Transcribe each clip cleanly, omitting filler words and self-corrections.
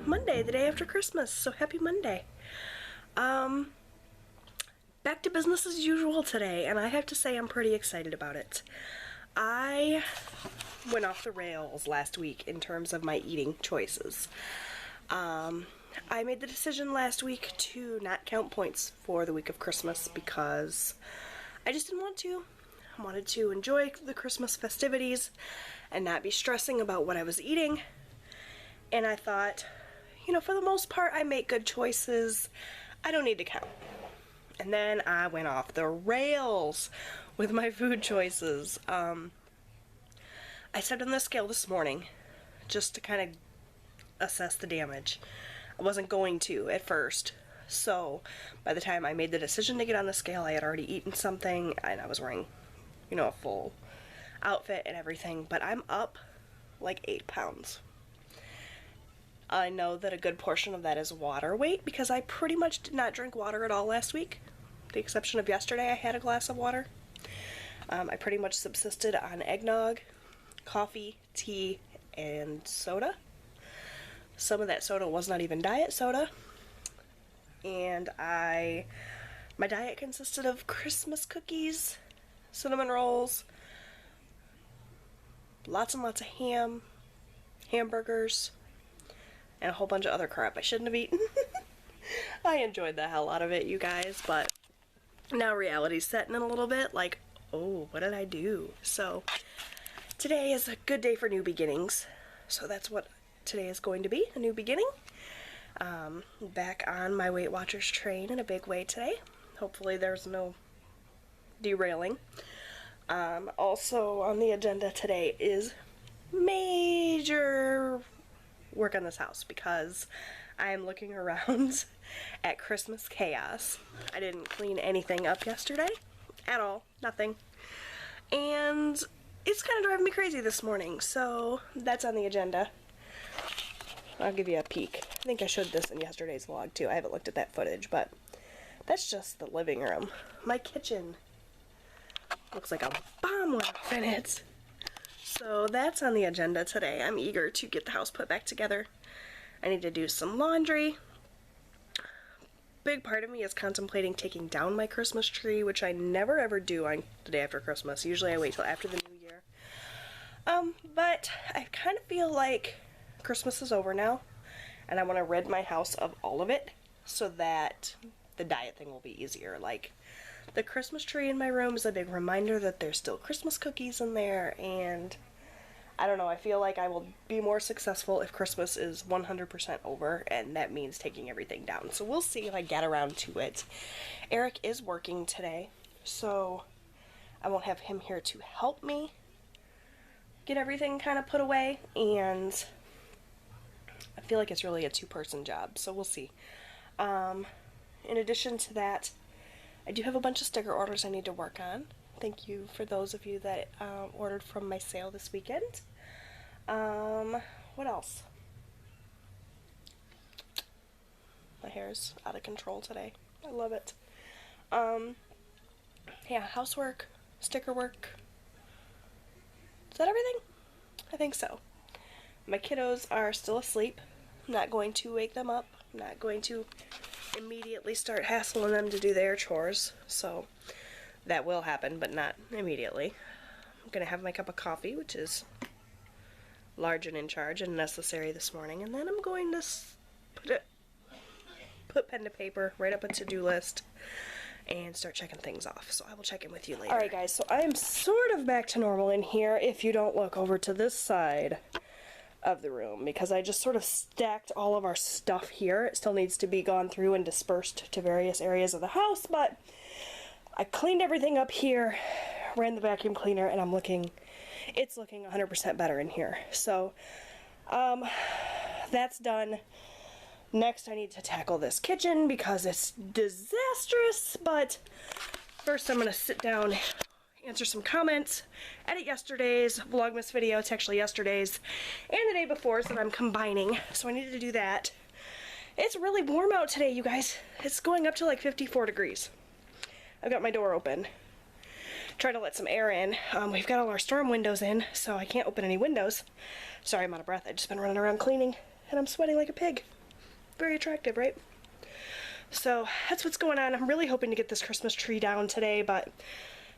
Monday, the day after Christmas, so happy Monday. Back to business as usual today, and I have to say I'm pretty excited about it. I went off the rails last week in terms of my eating choices. I made the decision last week to not count points for the week of Christmas because I just didn't want to. I wanted to enjoy the Christmas festivities and not be stressing about what I was eating. And I thought, you know, for the most part, I make good choices. I don't need to count. And then I went off the rails with my food choices. I stepped on the scale this morning just to kind of assess the damage. I wasn't going to at first. So by the time I made the decision to get on the scale, I had already eaten something and I was wearing, you know, a full outfit and everything. But I'm up like 8 pounds. I know that a good portion of that is water weight because I pretty much did not drink water at all last week. With the exception of yesterday, I had a glass of water. I pretty much subsisted on eggnog, coffee, tea, and soda. Some of that soda was not even diet soda. And my diet consisted of Christmas cookies, cinnamon rolls, lots and lots of ham, hamburgers, and a whole bunch of other crap I shouldn't have eaten. I enjoyed the hell out of it, you guys, but now reality's setting in a little bit, like, oh, what did I do? So, today is a good day for new beginnings. So that's what today is going to be, a new beginning. Back on my Weight Watchers train in a big way today. Hopefully there's no derailing. Also on the agenda today is major work on this house because I am looking around at Christmas chaos. I didn't clean anything up yesterday at all, nothing, and it's kind of driving me crazy this morning, so that's on the agenda. I'll give you a peek. I think I showed this in yesterday's vlog too. I haven't looked at that footage, but that's just the living room. My kitchen looks like a bomb went off in it. So that's on the agenda today. I'm eager to get the house put back together. I need to do some laundry. Big part of me is contemplating taking down my Christmas tree, which I never ever do on the day after Christmas. Usually I wait till after the new year. But I kind of feel like Christmas is over now, and I want to rid my house of all of it so that the diet thing will be easier. Like, the Christmas tree in my room is a big reminder that there's still Christmas cookies in there, and I don't know, I feel like I will be more successful if Christmas is 100% over, and that means taking everything down. So we'll see if I get around to it. Eric is working today, so I won't have him here to help me get everything kind of put away, and I feel like it's really a two-person job, so we'll see. In addition to that, I do have a bunch of sticker orders I need to work on. Thank you for those of you that ordered from my sale this weekend. What else? My hair's out of control today. I love it. Yeah, housework, sticker work. Is that everything? I think so. My kiddos are still asleep. I'm not going to wake them up. I'm not going to immediately start hassling them to do their chores. So that will happen, but not immediately. I'm going to have my cup of coffee, which is large and in charge and necessary this morning, and then I'm going to put pen to paper, write up a to-do list, and start checking things off. So I will check in with you later. Alright guys, so I am sort of back to normal in here if you don't look over to this side of the room, because I just sort of stacked all of our stuff here. It still needs to be gone through and dispersed to various areas of the house, but I cleaned everything up here, ran the vacuum cleaner, and it's looking 100% better in here. So that's done. Next I need to tackle this kitchen because it's disastrous, but first I'm going to sit down, answer some comments, edit yesterday's Vlogmas video. It's actually yesterday's and the day before's that I'm combining, so I needed to do that. It's really warm out today, you guys. It's going up to like 54 degrees. I've got my door open. Try to let some air in. We've got all our storm windows in, so I can't open any windows. Sorry, I'm out of breath. I've just been running around cleaning and I'm sweating like a pig. Very attractive, right? So that's what's going on. I'm really hoping to get this Christmas tree down today, but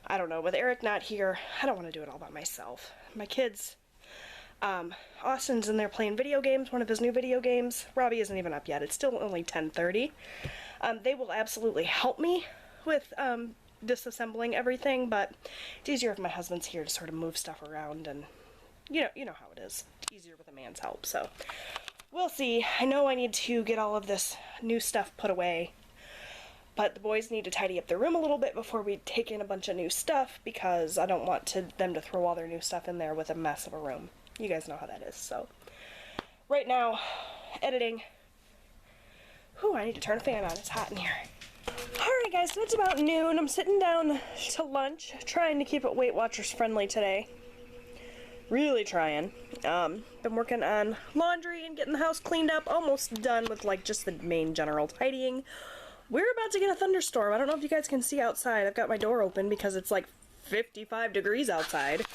I don't know. With Eric not here, I don't want to do it all by myself. My kids, Austin's in there playing video games, one of his new video games. Robbie isn't even up yet. It's still only 10:30. They will absolutely help me with disassembling everything, but it's easier if my husband's here to sort of move stuff around, and you know how it is. It's easier with a man's help, so we'll see. I know I need to get all of this new stuff put away, but the boys need to tidy up their room a little bit before we take in a bunch of new stuff, because I don't want them to throw all their new stuff in there with a mess of a room. You guys know how that is. So right now, editing. Whew, I need to turn a fan on. It's hot in here. Alright guys, so it's about noon. I'm sitting down to lunch, trying to keep it Weight Watchers friendly today. Really trying. Been working on laundry and getting the house cleaned up. Almost done with like just the main general tidying. We're about to get a thunderstorm. I don't know if you guys can see outside. I've got my door open because it's like 55 degrees outside.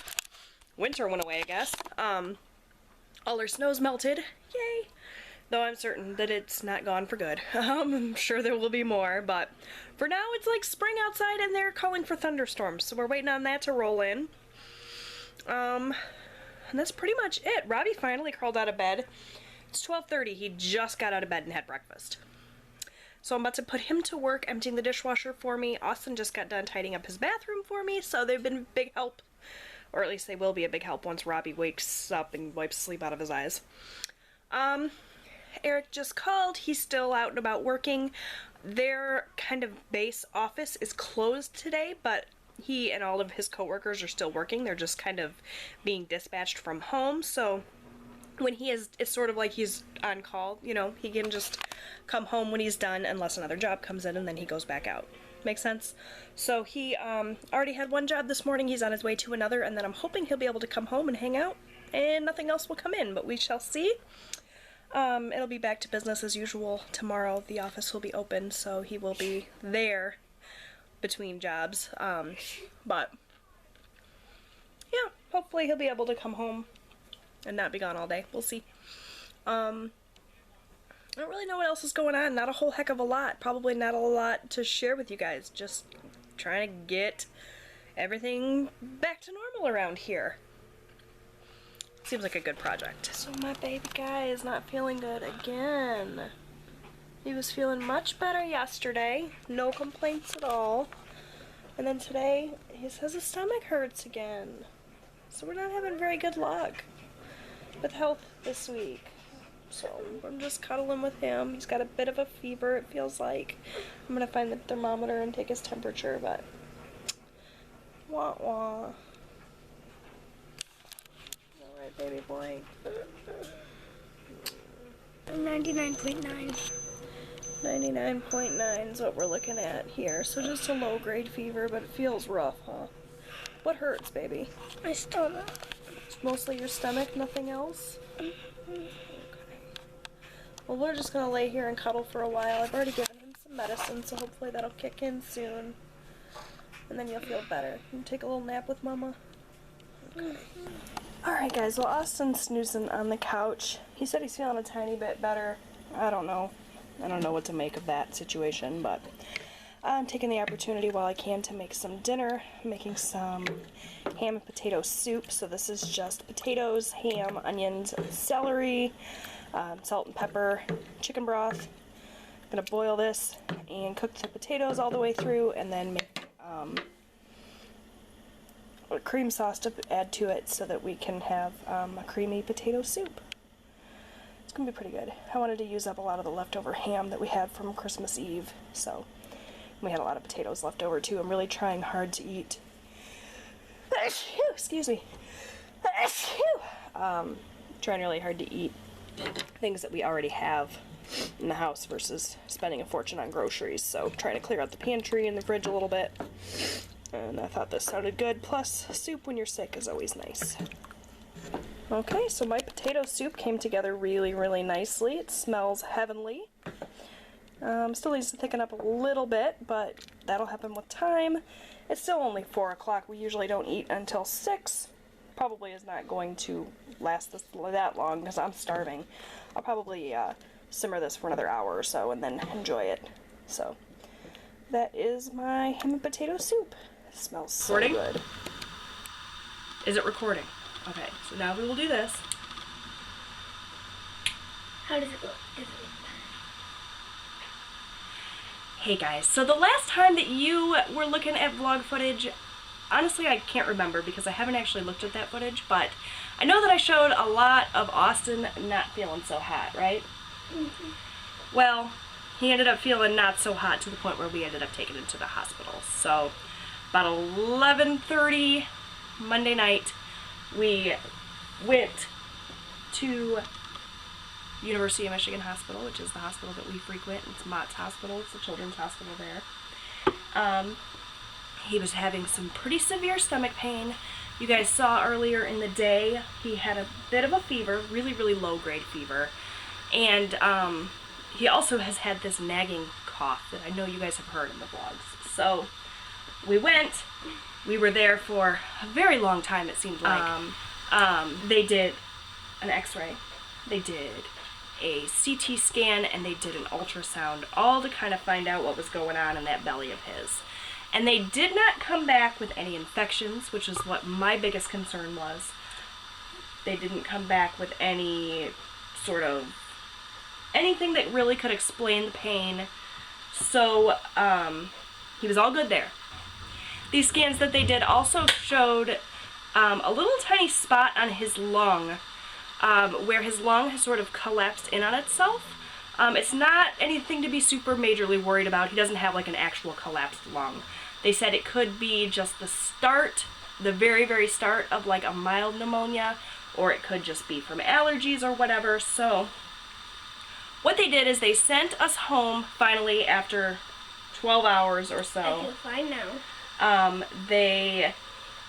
Winter went away, I guess. All our snow's melted. Yay! Though I'm certain that it's not gone for good. I'm sure there will be more, but for now it's like spring outside and they're calling for thunderstorms, so we're waiting on that to roll in. And that's pretty much it. Robbie finally crawled out of bed. It's 12:30. He just got out of bed and had breakfast. So I'm about to put him to work emptying the dishwasher for me. Austin just got done tidying up his bathroom for me, so they've been a big help. Or at least they will be a big help once Robbie wakes up and wipes sleep out of his eyes. Eric just called. He's still out and about working. Their kind of base office is closed today, but he and all of his coworkers are still working. They're just kind of being dispatched from home, so when he is, it's sort of like he's on call, you know, he can just come home when he's done unless another job comes in, and then he goes back out. Make sense? So he already had one job this morning. He's on his way to another, and then I'm hoping he'll be able to come home and hang out and nothing else will come in, but we shall see. It'll be back to business as usual tomorrow. The office will be open, so he will be there between jobs. But yeah, hopefully he'll be able to come home and not be gone all day. We'll see. I don't really know what else is going on. Not a whole heck of a lot. Probably not a lot to share with you guys. Just trying to get everything back to normal around here. Seems like a good project. So my baby guy is not feeling good again. He was feeling much better yesterday. No complaints at all. And then today, he says his stomach hurts again. So we're not having very good luck with health this week. So I'm just cuddling with him. He's got a bit of a fever, it feels like. I'm gonna find the thermometer and take his temperature, but wah wah. Alright, baby boy. 99.9. 99.9 is what we're looking at here. So just a low grade fever, but it feels rough, huh? What hurts, baby? My stomach. It's mostly your stomach, nothing else? Okay. Well, we're just gonna lay here and cuddle for a while. I've already given him some medicine, so hopefully that'll kick in soon. And then you'll feel better. You can take a little nap with Mama? Okay. Alright guys, well Austin's snoozing on the couch. He said he's feeling a tiny bit better. I don't know. I don't know what to make of that situation, but I'm taking the opportunity while I can to make some dinner. I'm making some ham and potato soup. So this is just potatoes, ham, onions, celery, salt and pepper, chicken broth. I'm gonna boil this and cook the potatoes all the way through, and then make a cream sauce to add to it so that we can have a creamy potato soup. It's gonna be pretty good. I wanted to use up a lot of the leftover ham that we had from Christmas Eve, so we had a lot of potatoes left over too. I'm really trying hard to eat. Excuse me. Trying really hard to eat things that we already have in the house versus spending a fortune on groceries. So trying to clear out the pantry and the fridge a little bit. And I thought this sounded good. Plus, soup when you're sick is always nice. Okay, so my potato soup came together really, really nicely. It smells heavenly. Still needs to thicken up a little bit, but that'll happen with time. It's still only 4 o'clock. We usually don't eat until 6. probably is not going to last that long because I'm starving. I'll probably simmer this for another hour or so and then enjoy it. So that is my ham and potato soup. It smells so good. Is it recording? Okay, so now we will do this. How does it look? Hey guys, so the last time that you were looking at vlog footage, honestly I can't remember because I haven't actually looked at that footage, but I know that I showed a lot of Austin not feeling so hot, right? Mm-hmm. Well, he ended up feeling not so hot to the point where we ended up taking him to the hospital. So about 11:30 Monday night, we went to University of Michigan Hospital, which is the hospital that we frequent. It's Mott's Hospital. It's the children's hospital there. He was having some pretty severe stomach pain. You guys saw earlier in the day he had a bit of a fever, really, really low-grade fever. And he also has had this nagging cough that I know you guys have heard in the vlogs. So we went. We were there for a very long time, it seemed like. They did an x-ray. They did a CT scan, and they did an ultrasound, all to kind of find out what was going on in that belly of his. And they did not come back with any infections, which is what my biggest concern was. They didn't come back with any sort of anything that really could explain the pain. So he was all good there. These scans that they did also showed a little tiny spot on his lung, where his lung has sort of collapsed in on itself. It's not anything to be super majorly worried about. He doesn't have like an actual collapsed lung. They said it could be just the start, the very, very start of like a mild pneumonia, or it could just be from allergies or whatever. So what they did is they sent us home finally after 12 hours or so. I feel fine now. They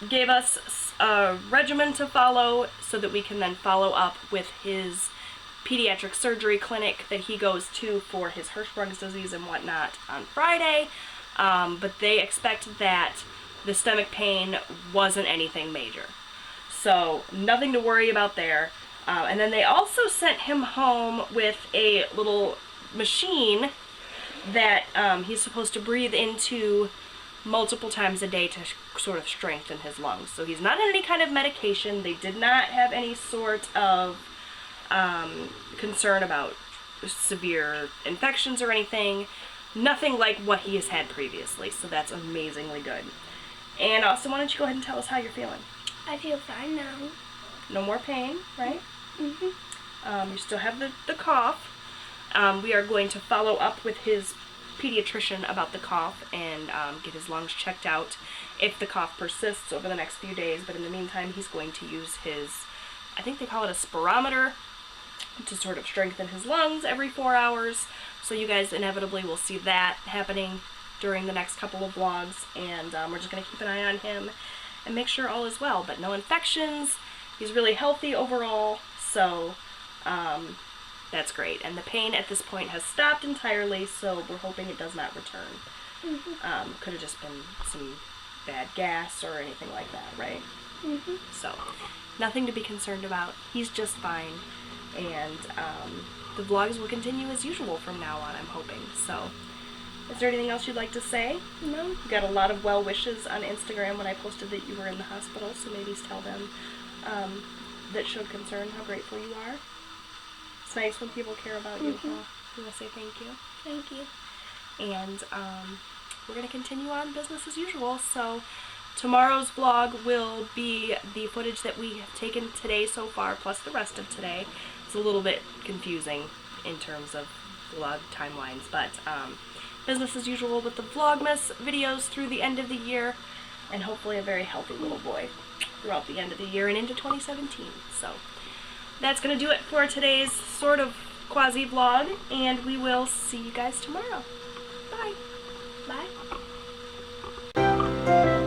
gave us a regimen to follow so that we can then follow up with his pediatric surgery clinic that he goes to for his Hirschsprung's disease and whatnot on Friday. But they expect that the stomach pain wasn't anything major. So nothing to worry about there. And then they also sent him home with a little machine that he's supposed to breathe into multiple times a day to sort of strengthen his lungs. So he's not on any kind of medication. They did not have any sort of concern about severe infections or anything. Nothing like what he has had previously, so that's amazingly good. And Austin, why don't you go ahead and tell us how you're feeling? I feel fine now. No more pain, right? Mm-hmm. You still have the cough. We are going to follow up with his pediatrician about the cough and get his lungs checked out if the cough persists over the next few days. But in the meantime, he's going to use his, I think they call it a spirometer, to sort of strengthen his lungs every 4 hours. So you guys inevitably will see that happening during the next couple of vlogs, and we're just going to keep an eye on him and make sure all is well. But no infections. He's really healthy overall, so that's great. And the pain at this point has stopped entirely, so we're hoping it does not return. Mm-hmm. Could have just been some bad gas or anything like that, right? Mm-hmm. So nothing to be concerned about. He's just fine. And the vlogs will continue as usual from now on, I'm hoping. So, is there anything else you'd like to say? No. You got a lot of well wishes on Instagram when I posted that you were in the hospital, so maybe tell them that showed concern how grateful you are. It's nice when people care about you. Huh? You want to say thank you? Thank you. And we're going to continue on business as usual. So tomorrow's vlog will be the footage that we have taken today so far, plus the rest of today. It's a little bit confusing in terms of vlog timelines, but business as usual with the Vlogmas videos through the end of the year, and hopefully a very healthy little boy throughout the end of the year and into 2017. So that's going to do it for today's sort of quasi-vlog, and we will see you guys tomorrow. Bye. Bye.